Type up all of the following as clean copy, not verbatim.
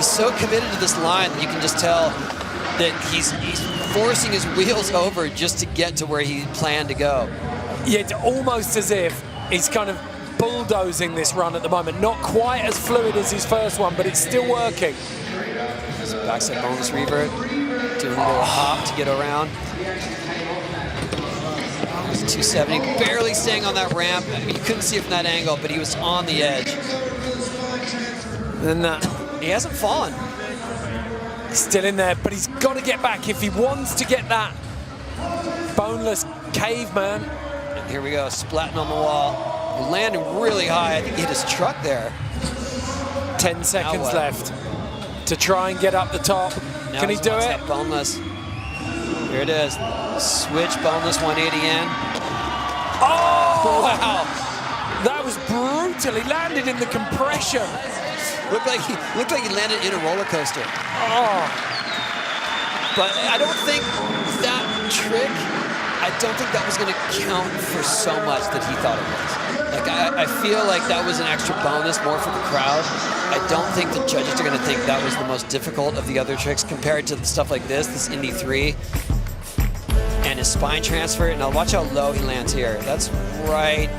so committed to this line that you can just tell that he's forcing his wheels over just to get to where he planned to go. Yeah, it's almost as if he's kind of bulldozing this run at the moment. Not quite as fluid as his first one, but it's still working. So backside bonus revert, doing a little hop to get around. 270, barely staying on that ramp. I mean, you couldn't see it from that angle, but he was on the edge. And he hasn't fallen. Still in there, but he's got to get back if he wants to get that boneless caveman. And here we go, splatting on the wall. Landing really high. I think he hit his truck there. 10 seconds left to try and get up the top. Now Can he do it? Boneless. Here it is. Switch boneless 180 in. Oh! Wow. That was brutal. He landed in the compression. Looked like he landed in a roller coaster. Oh. But I don't think that trick, I don't think that was going to count for so much that he thought it was. Like, I feel like that was an extra bonus more for the crowd. I don't think the judges are going to think that was the most difficult of the other tricks compared to the stuff like this Indy 3. And his spine transfer. Now watch how low he lands here. That's right,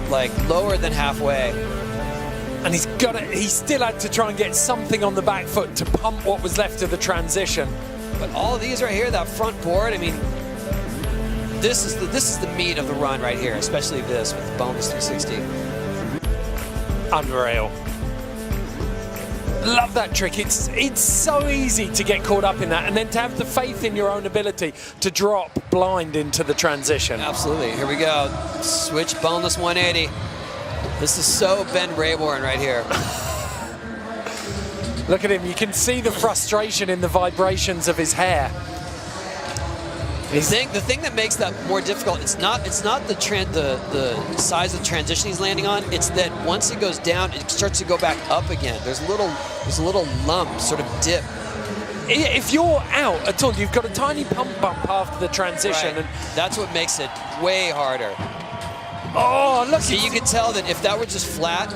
like lower than halfway. And he still had to try and get something on the back foot to pump what was left of the transition. But all of these right here, that front board, I mean, this is the meat of the run right here, especially this with the bonus 360. Unreal. Love that trick. It's so easy to get caught up in that, and then to have the faith in your own ability to drop blind into the transition. Absolutely. Here we go. Switch boneless 180. This is so Ben Rayborn right here. Look at him. You can see the frustration in the vibrations of his hair. The thing that makes that more difficult, it's not the size of the transition he's landing on. It's that once it goes down, it starts to go back up again. There's a little lump, sort of dip. If you're out at all, you've got a tiny pump bump after the transition, right. and that's what makes it way harder. Oh, look! So you can tell that if that were just flat,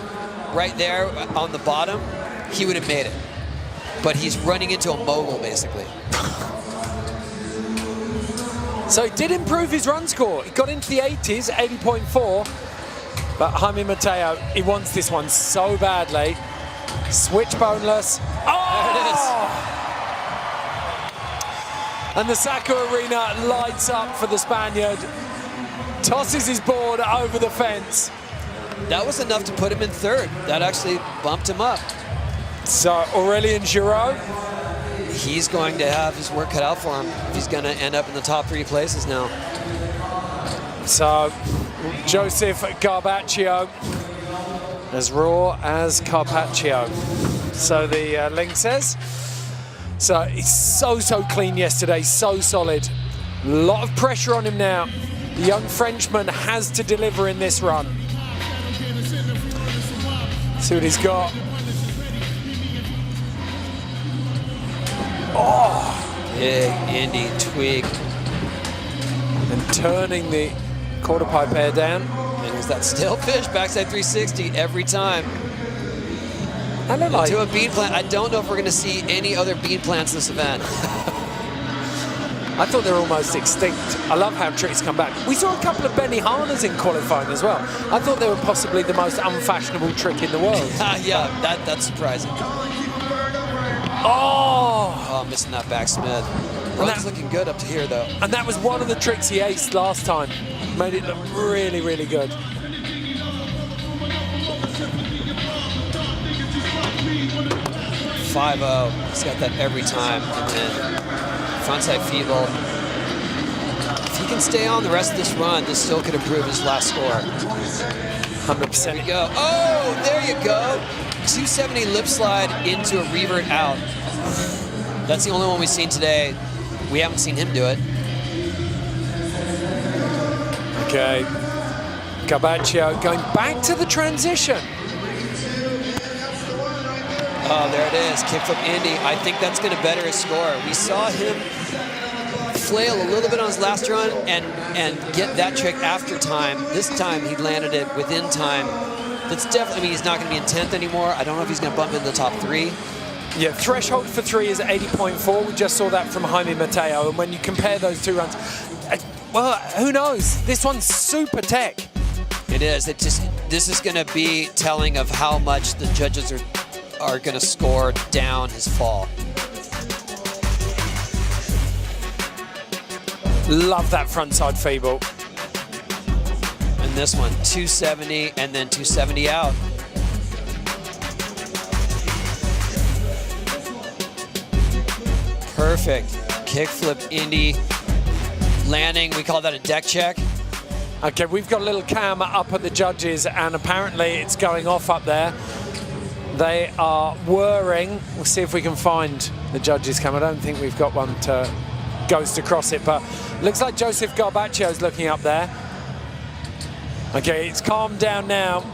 right there on the bottom, he would have made it. But he's running into a mogul basically. So he did improve his run score. He got into the 80s, 80.4. But Jaime Mateo, he wants this one so badly. Switch boneless. Oh! There it is. And the Saco Arena lights up for the Spaniard. Tosses his board over the fence. That was enough to put him in third. That actually bumped him up. So Aurelien Giraud, he's going to have his work cut out for him. He's going to end up in the top 3 places now. So Joseph Carpaccio, as raw as Carpaccio. So the link says. So he's so clean yesterday, so solid. A lot of pressure on him now. The young Frenchman has to deliver in this run. See what he's got. Oh! Big Indy tweak. And turning the quarter pipe air down. And is that still fish? Backside 360 every time. I don't like to a bean plant. I don't know if we're going to see any other bean plants this event. I thought they were almost extinct. I love how tricks come back. We saw a couple of Benihanas in qualifying as well. I thought they were possibly the most unfashionable trick in the world. Yeah, that's surprising. Oh, missing that backsmith. That's looking good up to here, though. And that was one of the tricks he aced last time. Made it look really, really good. .50. He's got that every time. And then frontside feeble. If he can stay on the rest of this run, this still could improve his last score. 100%. There you go. Oh, there you go. 270 lip slide into a revert out. That's the only one we've seen today. We haven't seen him do it. Okay. Carpaccio going back to the transition. Oh, there it is. Kickflip Indy. I think that's going to better his score. We saw him flail a little bit on his last run and get that trick after time. This time he landed it within time. That's definitely, I mean, he's not going to be in 10th anymore. I don't know if he's going to bump into the top 3. Yeah, threshold for 3 is 80.4. We just saw that from Jaime Mateo. And when you compare those two runs, well, who knows? This one's super tech. It is. This is going to be telling of how much the judges are going to score down his fall. Love that frontside feeble. And this one, 270 and then 270 out. Perfect. Kickflip Indy. Landing, we call that a deck check. Okay, we've got a little cam up at the judges, and apparently it's going off up there. They are whirring. We'll see if we can find the judges cam. I don't think we've got one to ghost across it, but looks like Joseph Garbaccio's looking up there. Okay, it's calmed down now.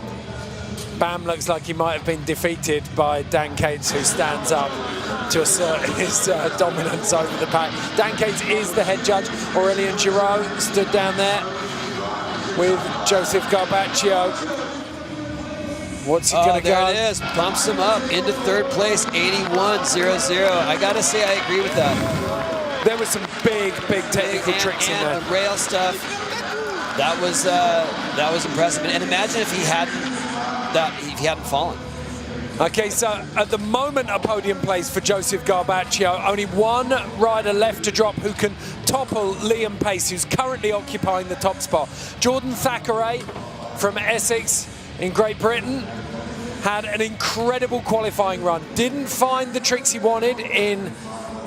Bam looks like he might have been defeated by Dan Cates, who stands up to assert his dominance over the pack. Dan Cates is the head judge. Aurelien Giraud stood down there with Joseph Garbaccio. What's he gonna go? There it is, bumps him up into third place, 81.00. I gotta say, I agree with that. There was some big technical tricks in there. The rail stuff, that was impressive. And imagine if he hadn't fallen. Okay, so at the moment, a podium place for Joseph Garbaccio. Only one rider left to drop who can topple Liam Pace, who's currently occupying the top spot. Jordan Thackeray from Essex in Great Britain had an incredible qualifying run. Didn't find the tricks he wanted in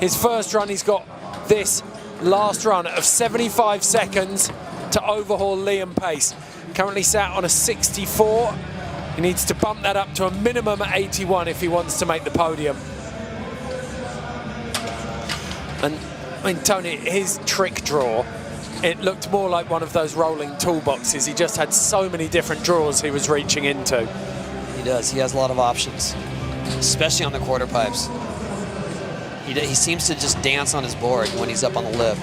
his first run. He's got this last run of 75 seconds to overhaul Liam Pace. Currently sat on a 64. He needs to bump that up to a minimum 81 if he wants to make the podium. And I mean, Tony, his trick draw, it looked more like one of those rolling toolboxes. He just had so many different draws he was reaching into. He does. He has a lot of options, especially on the quarter pipes. He seems to just dance on his board when he's up on the lip.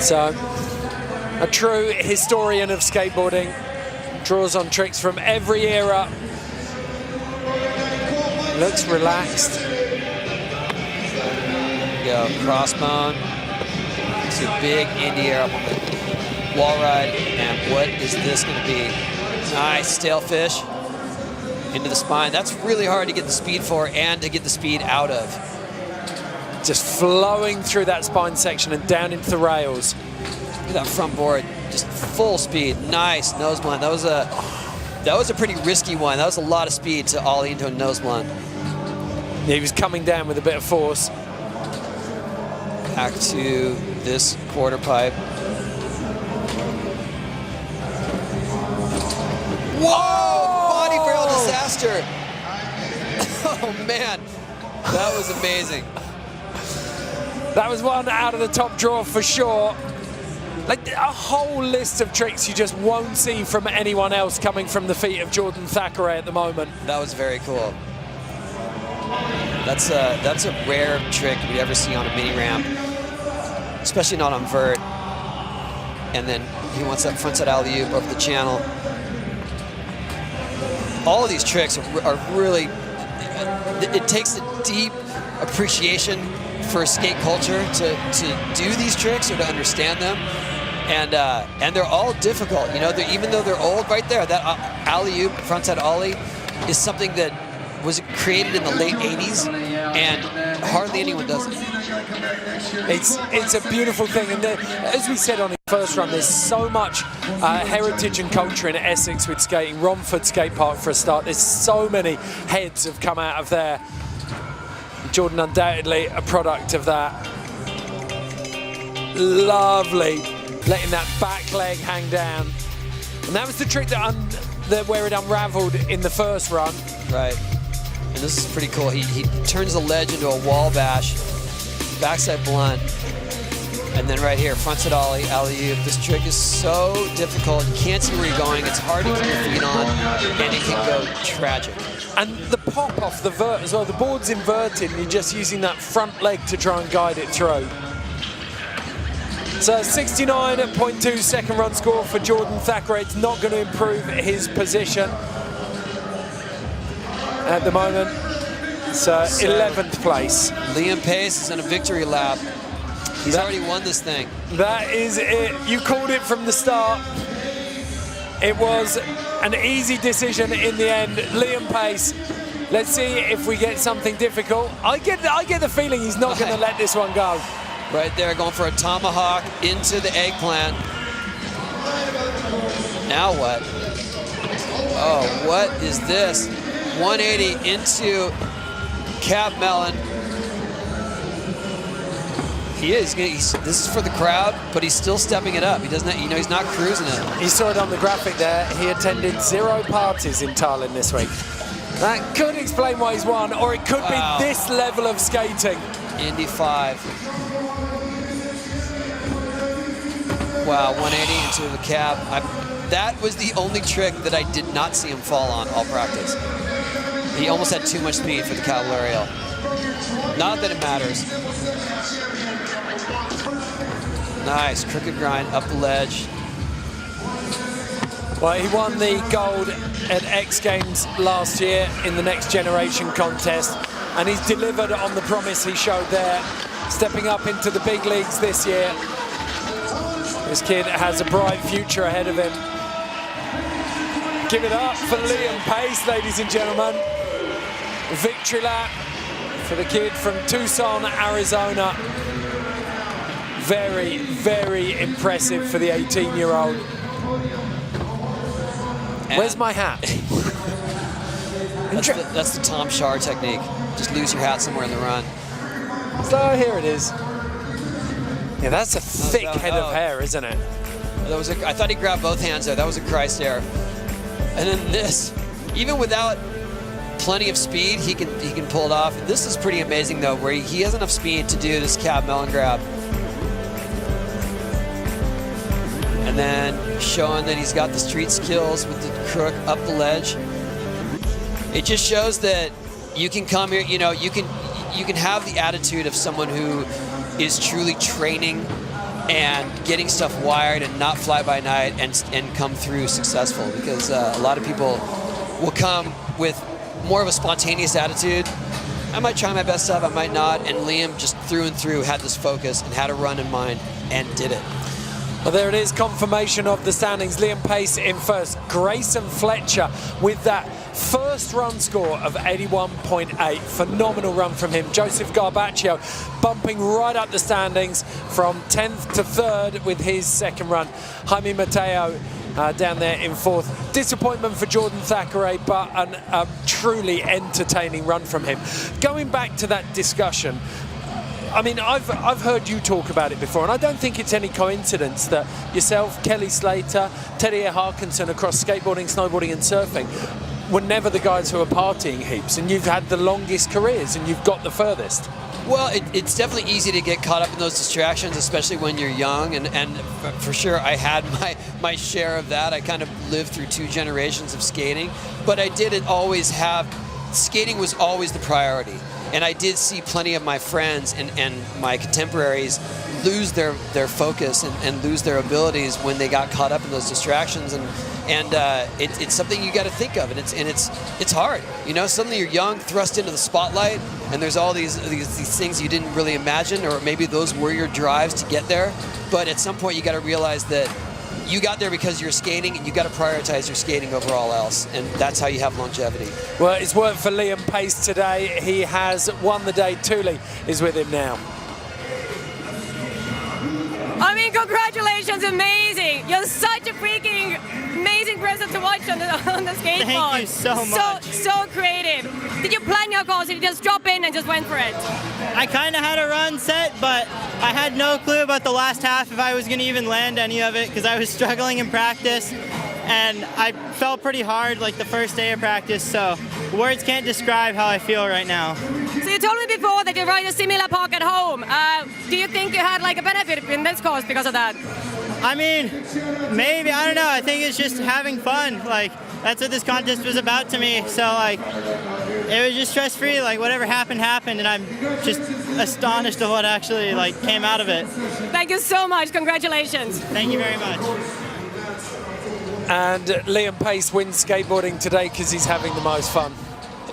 So, a true historian of skateboarding, draws on tricks from every era. Looks relaxed. Go crossbone. It's a big Indy air up on the wall ride. And what is this going to be? Nice tailfish into the spine. That's really hard to get the speed for and to get the speed out of. Just flowing through that spine section and down into the rails. Look at that front board, just full speed. Nice nose blunt. That was a pretty risky one. That was a lot of speed to ollie into a nose blunt. Yeah, he was coming down with a bit of force. Back to this quarter pipe. Whoa! Body barrel disaster. Oh man, that was amazing. That was one out of the top drawer for sure. Like a whole list of tricks you just won't see from anyone else coming from the feet of Jordan Thackeray at the moment. That was very cool. That's a rare trick we'd ever see on a mini ramp, especially not on vert. And then he wants that frontside alley-oop over the channel. All of these tricks are really, it takes a deep appreciation for skate culture to do these tricks or to understand them, and they're all difficult. You know, even though they're old, right there, that alley-oop frontside ollie is something that was created in the late 80s, and hardly anyone does it. It's a beautiful thing, and as we said on the first run, there's so much heritage and culture in Essex with skating. Romford Skate Park for a start. There's so many heads have come out of there. Jordan undoubtedly a product of that. Lovely, letting that back leg hang down. And that was the trick where it unraveled in the first run. Right, and this is pretty cool. He turns the ledge into a wall bash, backside blunt, and then right here, frontside ollie, alley-oop. This trick is so difficult. You can't see where you're going. It's hard to keep your feet on, and it can go tragic. And the pop off the vert as well. The board's inverted and you're just using that front leg to try and guide it through. So 69.2 second run score for Jordan Thackeray. It's not going to improve his position at the moment. So 11th place. Liam Pace is in a victory lap. He's already won this thing. That is it. You called it from the start. It was an easy decision in the end. Liam Pace. Let's see if we get something difficult. I get the feeling he's not going to let this one go. Right there, going for a tomahawk into the eggplant. Now what? Oh, what is this? 180 into cab melon. This is for the crowd, but he's still stepping it up. He doesn't, he's not cruising it. You saw it on the graphic there. He attended 0 parties in Tallinn this week. That could explain why he's won, or it could be this level of skating. Indy 5. Wow, 180 into the cab. That was the only trick that I did not see him fall on all practice. He almost had too much speed for the cavallarial. Not that it matters. Nice, crooked grind up the ledge. Well, he won the gold at X Games last year in the Next Generation contest, and he's delivered on the promise he showed there, stepping up into the big leagues this year. This kid has a bright future ahead of him. Give it up for Liam Pace, ladies and gentlemen. Victory lap for the kid from Tucson, Arizona. Very, very impressive for the 18-year-old. Where's my hat? That's the Tom Shar technique. Just lose your hat somewhere in the run. So here it is. Yeah, that's a thick head of hair, isn't it? I thought he grabbed both hands there. That was a Christ error. And then this, even without plenty of speed, he can pull it off. This is pretty amazing though, where he has enough speed to do this cab melon grab. And then showing that he's got the street skills with the crook up the ledge. It just shows that you can come here, you can have the attitude of someone who is truly training and getting stuff wired and not fly by night and come through successful, because a lot of people will come with more of a spontaneous attitude. I might try my best stuff, I might not, and Liam just through and through had this focus and had a run in mind and did it. Well, there it is, confirmation of the standings. Liam Pace in first, Grayson Fletcher with that first run score of 81.8. Phenomenal run from him. Joseph Garbaccio bumping right up the standings from 10th to 3rd with his second run. Jaime Mateo down there in 4th. Disappointment for Jordan Thackeray, but a truly entertaining run from him. Going back to that discussion, I mean, I've heard you talk about it before, and I don't think it's any coincidence that yourself, Kelly Slater, Teddy Harkinson across skateboarding, snowboarding and surfing were never the guys who are partying heaps, and you've had the longest careers and you've got the furthest. Well, it's definitely easy to get caught up in those distractions, especially when you're young, and for sure I had my share of that. I kind of lived through 2 generations of skating, but I didn't always have, skating was always the priority. And I did see plenty of my friends and my contemporaries lose their focus and lose their abilities when they got caught up in those distractions. And it's something you got to think of, and it's hard. Suddenly you're young, thrust into the spotlight, and there's all these things you didn't really imagine, or maybe those were your drives to get there. But at some point you got to realize that you got there because you're skating, and you got to prioritize your skating over all else, and that's how you have longevity. Well, it's worked for Liam Pace today. He has won the day. Thule is with him now. I mean, congratulations, amazing. You're such a freaking amazing person to watch on the skateboard. Thank you so much. So creative. Did you plan your course? Did you just drop in and just went for it? I kind of had a run set, but I had no clue about the last half if I was going to even land any of it, because I was struggling in practice, and I fell pretty hard like the first day of practice, so words can't describe how I feel right now. So you told me before that you ride a similar park at home. Do you think you had like a benefit in this course because of that? I mean, maybe, I don't know. I think it's just having fun. Like, that's what this contest was about to me. So like, it was just stress-free. Like whatever happened, happened, and I'm just astonished at what actually like came out of it. Thank you so much. Congratulations. Thank you very much. And Liam Pace wins skateboarding today because he's having the most fun.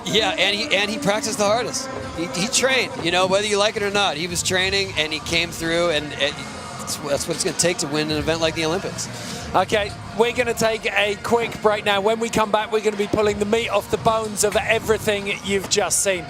Yeah, and he practiced the hardest. He trained, you know, whether you like it or not. He was training, and he came through, and that's what it's going to take to win an event like the Olympics. Okay, we're going to take a quick break now. When we come back, we're going to be pulling the meat off the bones of everything you've just seen.